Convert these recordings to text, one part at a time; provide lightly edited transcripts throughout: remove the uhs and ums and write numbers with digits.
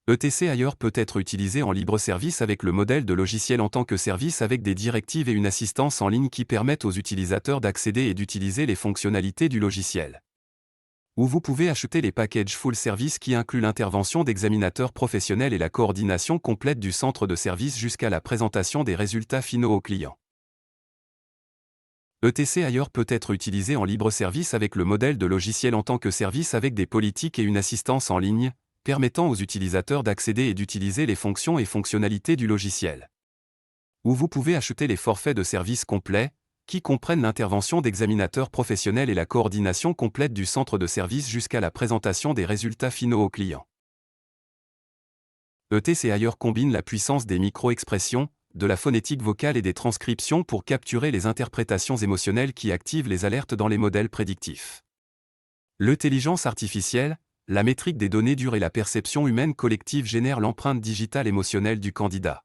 ETC Ailleurs peut être utilisé en libre service avec le modèle de logiciel en tant que service avec des directives et une assistance en ligne qui permettent aux utilisateurs d'accéder et d'utiliser les fonctionnalités du logiciel. Ou vous pouvez acheter les packages full service qui incluent l'intervention d'examinateurs professionnels et la coordination complète du centre de service jusqu'à la présentation des résultats finaux aux clients. ETC Ailleurs peut être utilisé en libre service avec le modèle de logiciel en tant que service avec des politiques et une assistance en ligne, permettant aux utilisateurs d'accéder et d'utiliser les fonctions et fonctionnalités du logiciel. Ou vous pouvez acheter les forfaits de services complets, qui comprennent l'intervention d'examinateurs professionnels et la coordination complète du centre de service jusqu'à la présentation des résultats finaux aux clients. ETC Ailleurs combine la puissance des micro-expressions, de la phonétique vocale et des transcriptions pour capturer les interprétations émotionnelles qui activent les alertes dans les modèles prédictifs. L'intelligence artificielle, la métrique des données dures et la perception humaine collective génèrent l'empreinte digitale émotionnelle du candidat.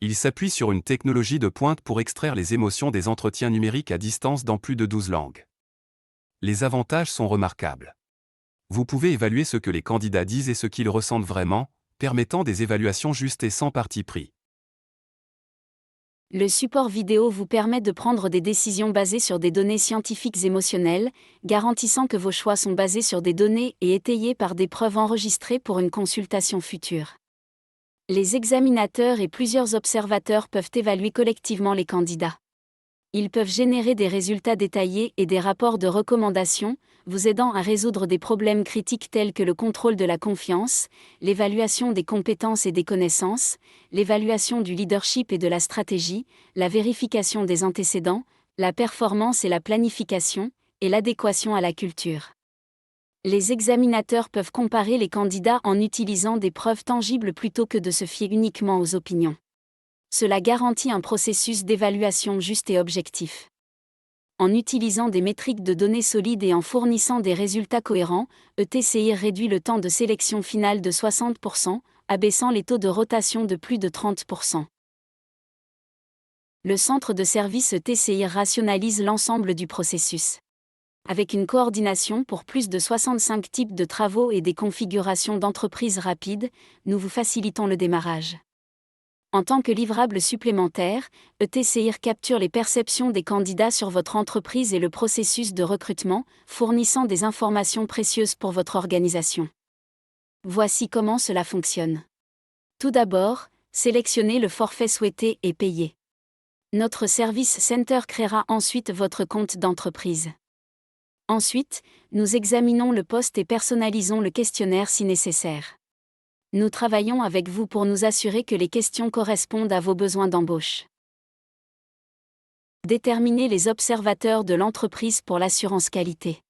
Il s'appuie sur une technologie de pointe pour extraire les émotions des entretiens numériques à distance dans plus de 12 langues. Les avantages sont remarquables. Vous pouvez évaluer ce que les candidats disent et ce qu'ils ressentent vraiment, permettant des évaluations justes et sans parti pris. Le support vidéo vous permet de prendre des décisions basées sur des données scientifiques émotionnelles, garantissant que vos choix sont basés sur des données et étayés par des preuves enregistrées pour une consultation future. Les examinateurs et plusieurs observateurs peuvent évaluer collectivement les candidats. Ils peuvent générer des résultats détaillés et des rapports de recommandation, vous aidant à résoudre des problèmes critiques tels que le contrôle de la confiance, l'évaluation des compétences et des connaissances, l'évaluation du leadership et de la stratégie, la vérification des antécédents, la performance et la planification, et l'adéquation à la culture. Les examinateurs peuvent comparer les candidats en utilisant des preuves tangibles plutôt que de se fier uniquement aux opinions. Cela garantit un processus d'évaluation juste et objectif. En utilisant des métriques de données solides et en fournissant des résultats cohérents, ETC réduit le temps de sélection finale de 60%, abaissant les taux de rotation de plus de 30%. Le centre de service ETC rationalise l'ensemble du processus. Avec une coordination pour plus de 65 types de travaux et des configurations d'entreprises rapides, nous vous facilitons le démarrage. En tant que livrable supplémentaire, ETC capture les perceptions des candidats sur votre entreprise et le processus de recrutement, fournissant des informations précieuses pour votre organisation. Voici comment cela fonctionne. Tout d'abord, sélectionnez le forfait souhaité et payez. Notre Service Center créera ensuite votre compte d'entreprise. Ensuite, nous examinons le poste et personnalisons le questionnaire si nécessaire. Nous travaillons avec vous pour nous assurer que les questions correspondent à vos besoins d'embauche. Déterminez les observateurs de l'entreprise pour l'assurance qualité.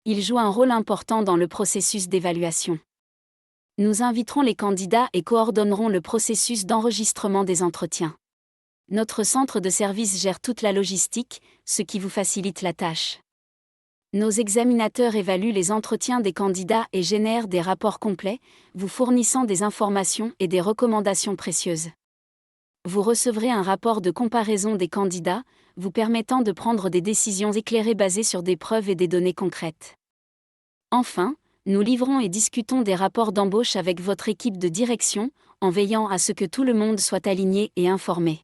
Ils jouent un rôle important dans le processus d'évaluation. Nous inviterons les candidats et coordonnerons le processus d'enregistrement des entretiens. Notre centre de service gère toute la logistique, ce qui vous facilite la tâche. Nos examinateurs évaluent les entretiens des candidats et génèrent des rapports complets, vous fournissant des informations et des recommandations précieuses. Vous recevrez un rapport de comparaison des candidats, vous permettant de prendre des décisions éclairées basées sur des preuves et des données concrètes. Enfin, nous livrons et discutons des rapports d'embauche avec votre équipe de direction, en veillant à ce que tout le monde soit aligné et informé.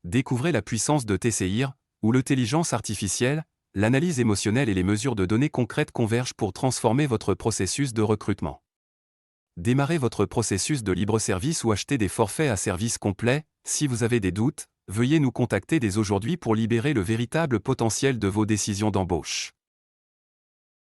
Découvrez la puissance de TCIR, où l'intelligence artificielle, l'analyse émotionnelle et les mesures de données concrètes convergent pour transformer votre processus de recrutement. Démarrez votre processus de libre service ou achetez des forfaits à service complet. Si vous avez des doutes, veuillez nous contacter dès aujourd'hui pour libérer le véritable potentiel de vos décisions d'embauche.